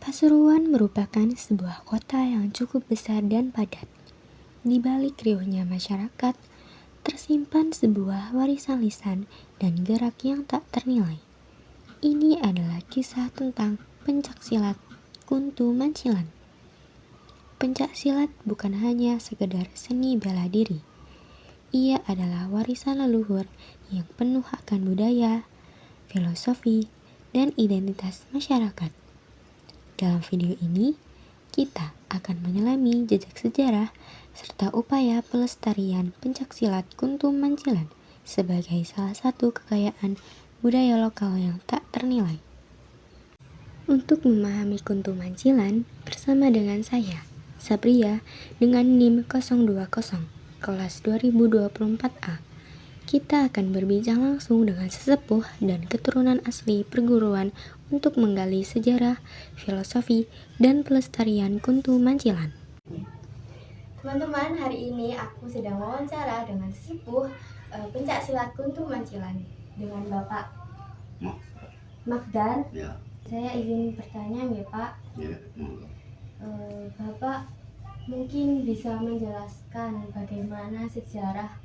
Pasuruan merupakan sebuah kota yang cukup besar dan padat. Di balik riuhnya masyarakat, tersimpan sebuah warisan lisan dan gerak yang tak ternilai. Ini adalah kisah tentang pencaksilat Kuntu Mancilan. Pencaksilat bukan hanya sekedar seni bela diri. Ia adalah warisan leluhur yang penuh akan budaya, filosofi, dan identitas masyarakat. Dalam video ini, kita akan menyelami jejak sejarah serta upaya pelestarian pencaksilat Kuntu Mancilan sebagai salah satu kekayaan budaya lokal yang tak ternilai. Untuk memahami Kuntu Mancilan bersama dengan saya, Sabria, dengan NIM 020, kelas 2024A. Kita akan berbincang langsung dengan sesepuh dan keturunan asli perguruan untuk menggali sejarah, filosofi, dan pelestarian Kuntu Mancilan. Teman-teman, hari ini aku sedang wawancara dengan sesepuh pencaksilat Kuntu Mancilan dengan Bapak Magdar. Ya. Saya izin bertanya ya Pak. Ya. Bapak mungkin bisa menjelaskan bagaimana sejarah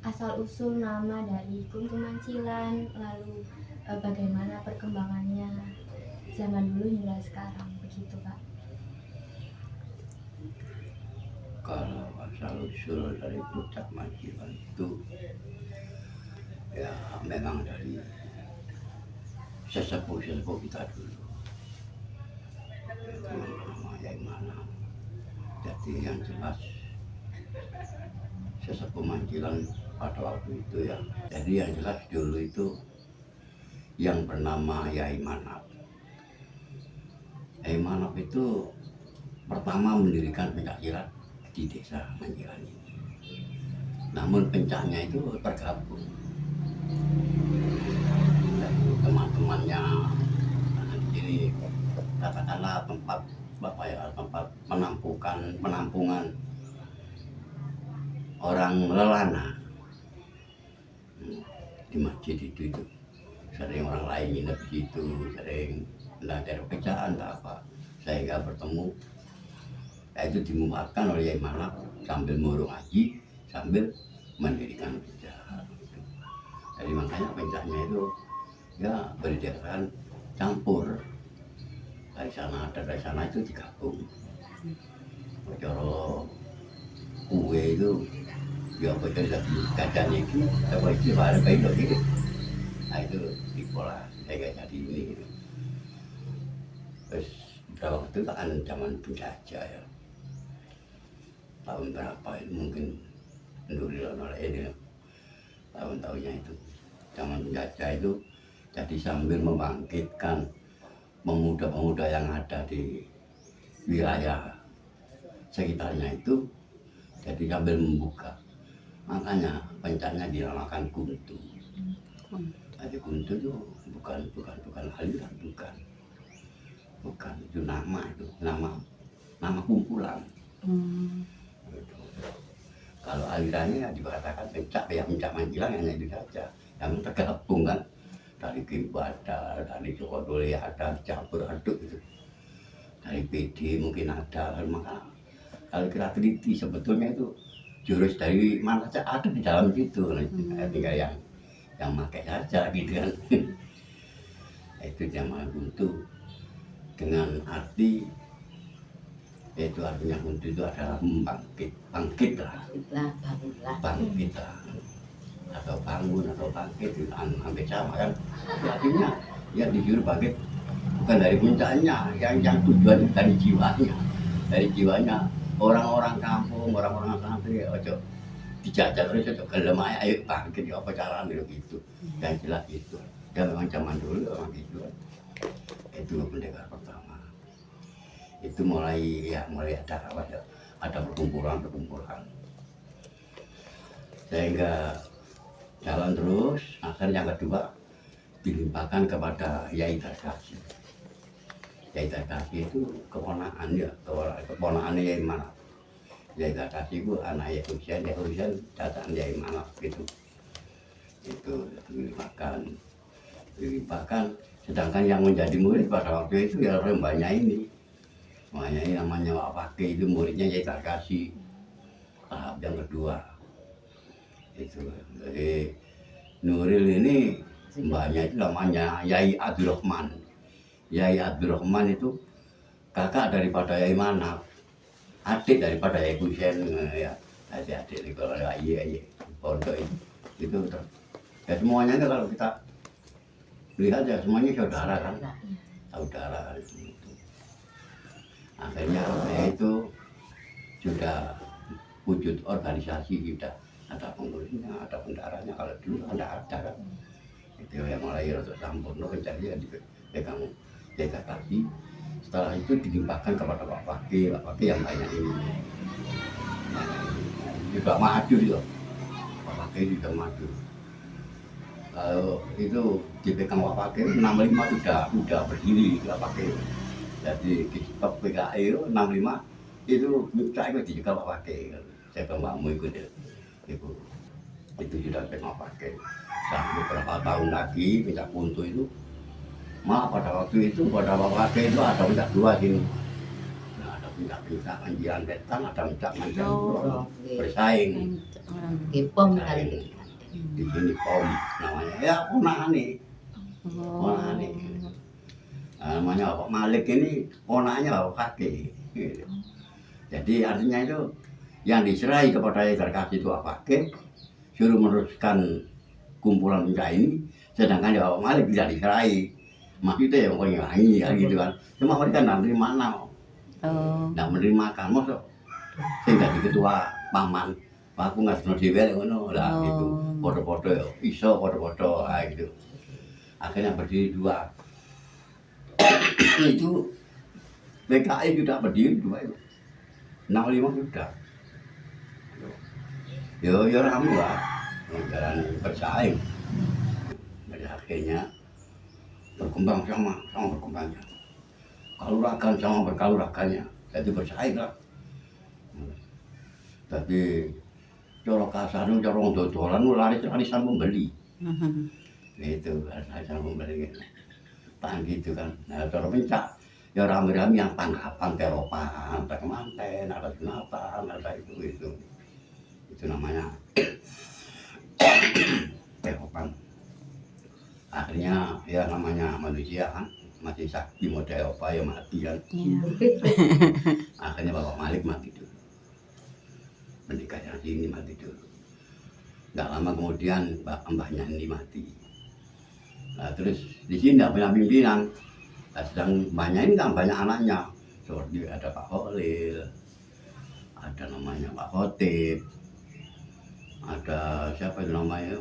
asal-usul nama dari Kuntu Mancilan, lalu bagaimana perkembangannya zaman dulu hingga sekarang, begitu Pak? Kalau asal-usul dari Puncak Mancilan itu ya memang dari sesepuh-sesepuh kita dulu. Itu nama Yai Mana. Jadi yang jelas sesepuh Mancilan pada waktu itu ya. Jadi yang jelas dulu itu yang bernama Yai Manap. Yai Manap itu pertama mendirikan pencaksilat di desa Mancilan ini. Namun pencaknya itu tergabung. Jadi teman-temannya ini katakanlah tempat tempat penampungan orang lelana di masjid itu sering orang lain nginep di situ, sering ada pekerjaan tak apa sehingga bertemu. Nah, itu dimuatkan oleh Yai Manap sambil murung haji sambil mendirikan pencak. Jadi makanya pencaknya itu ya berdasarkan campur dari sana ada dari sana itu digabung. Cara kue itu ya apa jadi kacanya itu apa itu baru kayak gitu. Nah itu diolah kayak jadi ini. Terus pada waktu itu kan zaman penjajah ya. Tahun berapa itu mungkin dulu ini tahun-tahunnya itu zaman penjajah itu jadi sambil membangkitkan pemuda-pemuda yang ada di wilayah sekitarnya itu jadi sambil membuka, makanya pencaknya dinamakan Kuntu. Jadi Kuntu itu bukan aliran, bukan itu nama kumpulan. Gitu. Kalau alirannya dikatakan pencak ya pencak Mancilan hanya itu saja, yang tergabung kan dari Kimbada, dari Joko Dole ada campur aduk gitu. Dari PD mungkin ada, maka kalau kita teliti sebetulnya itu jurus dari mana saja ada di dalam situ, tinggal yang pakai saja gitu kan. Itu zaman Kuntu dengan arti itu artinya Kuntu itu adalah bangkit lah atau bangun atau bangkit itu hampir sama kan. Artinya ya disuruh bangkit bukan dari puncaknya, yang tujuan dari jiwanya orang-orang kampung, orang-orang santri ojo dijajah terus ojo gelem ayo bangkit ya apa caranya gitu. Yang jelas itu dan memang zaman dulu memang gitu. Itu pendekar pertama itu mulai ada apa ya, ada perkumpulan sehingga jalan terus. Akhirnya yang kedua dilimpahkan kepada Yai Darkasi. Yai Darkasi itu keponakan Yai Manap. Yai Darkasi itu anak Yai Husain datang Yai Manap gitu. Itu dilimpahkan. Sedangkan yang menjadi murid pada waktu itu ya rembanya ini Makanya ini namanya Pak Fakih itu muridnya Yai Tarkasi tahap yang kedua itu. Jadi Nuril ini mbaknya itu namanya Yai Abdurrahman. Yai Abdurrahman itu kakak daripada Yai Manap, adik daripada Yai Husein ya. Adik-adik itu kalau Yai pondok itu ya semuanya itu kalau kita lihat ya semuanya saudara kan, saudara itu. Akhirnya ya itu sudah wujud organisasi, sudah ada pengurusnya, ada bendaranya. Kalau dulu ada kan itu yang mulai untuk Sampurno jadi dipegang kaki. Setelah itu dilimpahkan kepada Pak Fakih yang banyak ini juga maju itu. Pak Fakih juga maju. Kalau itu dipegang Pak Fakih 65 sudah berdiri Pak Fakih. Jadi di PKI 65 itu saya ikut dijegal Pak Fakih. Saya ke Mbakmu ikut itu sudah pegang Pak Fakih. Sampai beberapa tahun lagi minta puntu itu malah pada waktu itu pada Pak Fakih itu ada minta dua sini. Nah, ada minta Manjilan Wetan, ada minta Manjilan bersaing. Pom kali Di sini Pom namanya ya ponakane. Ponakane. Namanya Pak Malik ini ponaknya Pak Fakih. Gitu. Jadi artinya itu yang diserai kepada Yai Tarkasi itu Pak Fakih suruh meneruskan kumpulan pencak ini, sedangkan ya Pak Malik tidak diserai. Maksudnya yang ngilangi ya gitu kan. Cuma mereka tidak menerima tidak menerima kan mosok sehingga di ketua paman aku nggak senang dhewe ngono lah gitu. Foto-foto iso foto-foto gitu. Akhirnya berdiri dua. Itu PKI juga berdiri dua itu 65 sudah ya rame lah jalan bersaing. Jadi akhirnya berkembang sama berkembangnya kaluragan sama berkaluragannya, jadi bersaing lah. Jadi cara kasar itu cara dodolan laris-larisan pembeli. Itu laris-larisan pembeli tan gitu kan. Nah, cara pencak ya rame-rame yang tangkapan teropan, manten, ada sunatan, ada itu. Itu namanya teropan. Akhirnya ya namanya manusia kan mati sakti model apa ya mati kan. Akhirnya Bapak Malik mati dulu. Menikahnya sini mati dulu. Nggak lama kemudian mbahnya ini mati. Nah, terus di sini tidak punya pimpinan. Nah, sedang mbahnya ini kan banyak anaknya. Seperti ada Pak Holil, ada namanya Pak Khotib, ada siapa itu namanya?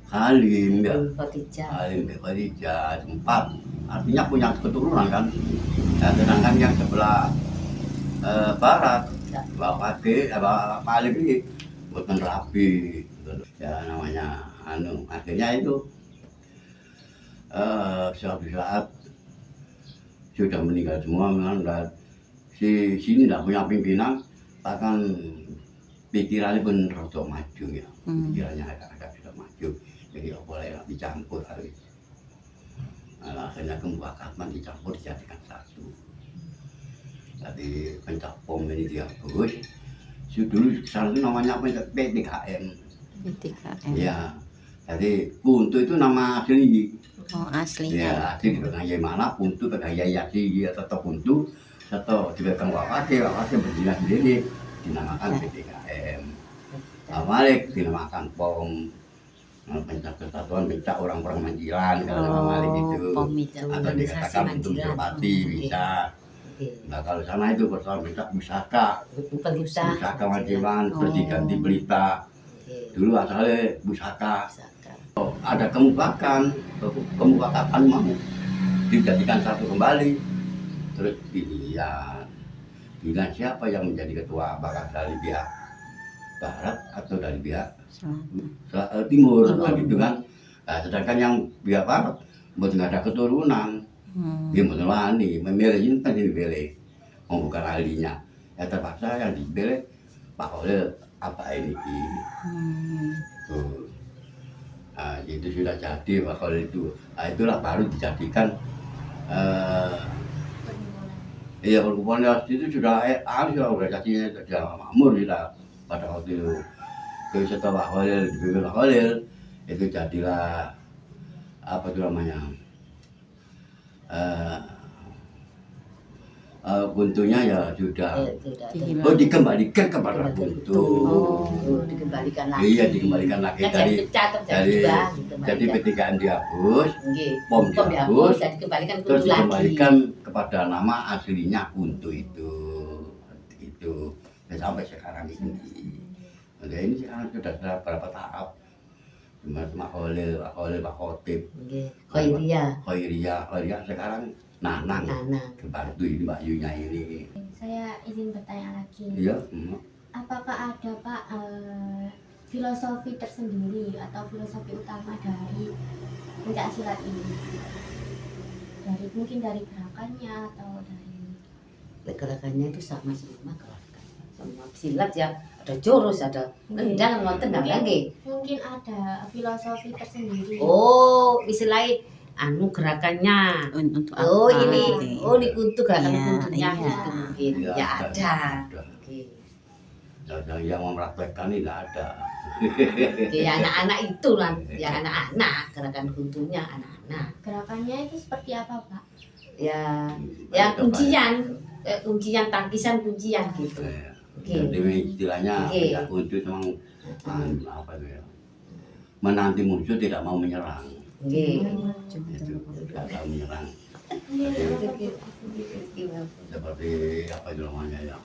Halim ya. Halim Khadijah 4. Artinya punya keturunan kan. Nah, sedangkan yang sebelah barat Pak Fakih, Pak Malik ini bukan rapi. Ya namanya akhirnya itu suatu saat sudah meninggal semua memang si sini tidak punya pimpinan, bahkan pikirannya pun rada maju ya, pikirannya agak sudah maju, jadi nggak boleh dicampur habis. Nah, akhirnya kemufakatan dicampur dijadikan satu. Jadi pencak pom ini dia bagus. Dulu sana itu namanya PTKM. Ya, jadi Puntu itu nama asli. Oh aslinya. Ya, asli dipegang Yai Manap, Puntu pegang Yai Yati, dia tetap Puntu, atau dipegang Pak Fakih berdiri sendiri, dinamakan PTKM. Pak Malik dinamakan POM. Pencak Persatuan Pencak Orang-orang Manjilan kalau nama Malik itu. Atau dikatakan Puntu Merpati bisa. Nah kalau sana itu persoalan Pencak Pusaka Manjilan, terus diganti Pelita. Dulu asalnya Pusaka. Ada kemukakan mau dijadikan satu kembali. Terus pilihan siapa yang menjadi ketua, apakah dari pihak barat atau dari pihak timur gitu kan. Nah, sedangkan yang pihak barat nggak ada keturunan. Dia betul wani, memilih ini kan dipilih, bukan ahlinya. Ya terpaksa yang dipilih Pak Holil apa ini. Tuh. Nah, itu sudah jadi Pak Holil itu. Nah, itulah baru dijadikan eh, iya perkumpulan itu sudah organisasinya sudah makmur kita pada waktu itu. Terus setelah Khalil dipimpin Khalil itu jadilah apa itu namanya buntunya ya sudah dikembalikan kepada buntu. Dikembalikan lagi. Iya dikembalikan lagi jadi petikan dihapus, pom dihapus, terus dikembalikan kepada nama aslinya buntu itu. Dan sampai sekarang ini. Nah, ini sekarang sudah berapa tahap? Cuma Khalil, Pak Khotib, Khairiyah sekarang Nanang. Kebantu ini Mbak Yunya ini. Saya izin bertanya lagi. Iya. Apakah ada Pak filosofi tersendiri atau filosofi utama dari pencak silat ini? Mungkin dari gerakannya atau dari gerakannya itu sama semua gerakan. Semua silat ya ada jurus, ada jangan nonton lagi. Mungkin ada filosofi tersendiri. Oh, istilahnya gerakannya Untuk oh apa? ini Gitu. oh dikuntu gerakan kuntunya Iya. gitu mungkin ya ada. Oke. Yang mempraktekkan ini tidak ada. Oke, anak-anak itu lah, ya anak-anak gerakan kuntunya anak-anak. Gerakannya itu seperti apa Pak? Ya, ya kuncian tangkisan kuncian gitu. Oke. Jadi istilahnya ya kunci memang apa itu ya? Menanti musuh tidak mau menyerang. Oke. Itu tidak mau menyerang. Seperti apa itu namanya ya?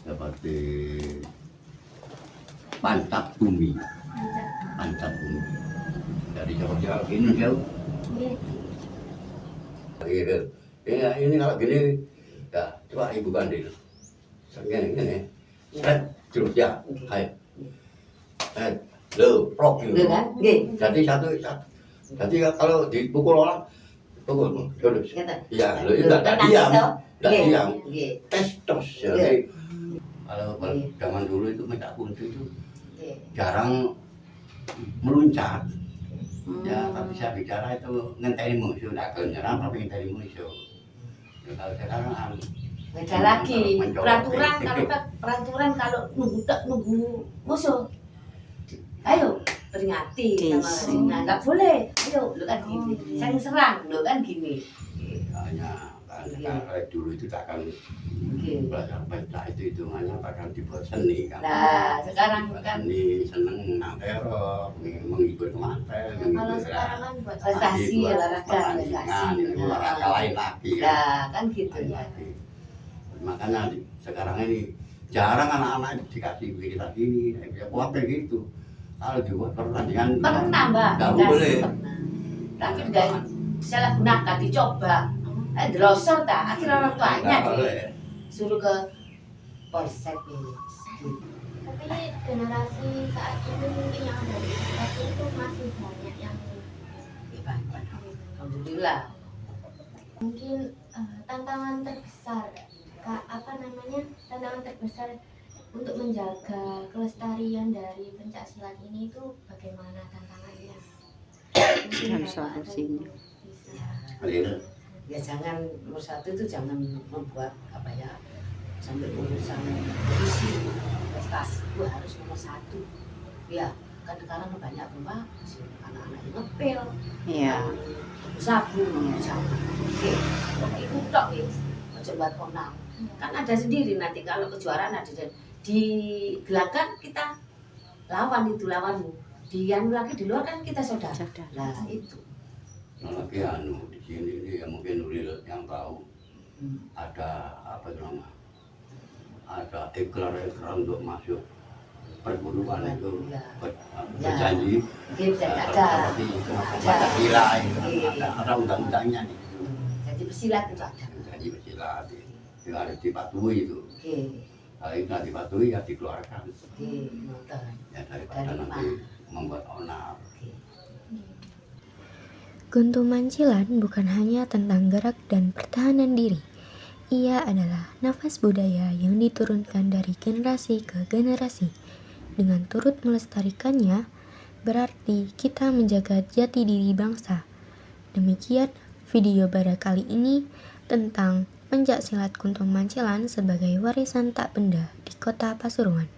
Seperti pantat bumi. Dari Jawa ini jauh. Ini kalau gini, ya coba ibu banding. Gini, terus ya, hai, prok gitu. Jadi jadi kalau dipukul orang, pukul, terus. Ya, itu tidak diam, testos. Jadi kalau zaman dulu itu minta kunci itu jarang meluncat. Ya, tapi saya bicara itu ngenteni musuh, tidak nyerang tapi ngenteni musuh. Kalau sekarang beda lagi peraturan kalau nunggu musuh. Ayo peringati sama singa, nggak boleh. Ayo lu kan gini, saling serang lu kan gini. hanya kayak dulu itu tak akan belajar baca itu hitungannya akan dibuat seni kan. Nah sekarang kan seni seneng nantero menghibur kemana Kalau sekarang kan buat prestasi olahraga olahraga lain lagi kan. Nah kan gitu Lain ya. lagi. Makanya sekarang ini jarang anak-anak dikasih aktivitas ini ya khawatir gitu kalau dibuat pertandingan Pernah mbak, nggak boleh tapi nggak salah gunakan dicoba. Drosel tak, akhirnya orang tuanya suruh ke polsek ini. Tapi generasi saat ini mungkin yang ada di sekolah itu masih banyak yang Alhamdulillah. mungkin tantangan terbesar tantangan terbesar untuk menjaga kelestarian dari pencak silat ini itu bagaimana tantangannya? Dan solusinya. Ya jangan nomor satu itu jangan membuat apa ya sampai urusan isi prestasi itu harus nomor satu. Ya kan sekarang banyak rumah anak-anak yang ngepel, Iya. sabu, jangan. Oke, itu tok ya. Coba konang. Kan ada sendiri nanti kalau kejuaraan ada di gelakan kita lawanmu. Di lagi di luar kan kita saudara. Nah itu. lagi di sini ini ya mungkin Nuril yang tahu ada apa nama ada ikrar untuk masuk perguruan itu berjanji ada Pancasila itu ada undang-undangnya nih jadi pesilat itu ada janji bersilat itu harus dipatuhi itu kalau itu tidak dipatuhi ya dikeluarkan ya daripada nanti membuat onar. Guntu Mancilan bukan hanya tentang gerak dan pertahanan diri. Ia adalah nafas budaya yang diturunkan dari generasi ke generasi. Dengan turut melestarikannya, berarti kita menjaga jati diri bangsa. Demikian video pada kali ini tentang pencaksilat Kunto Mancilan sebagai warisan tak benda di kota Pasuruan.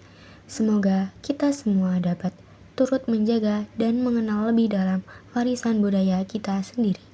Semoga kita semua dapat turut menjaga dan mengenal lebih dalam warisan budaya kita sendiri.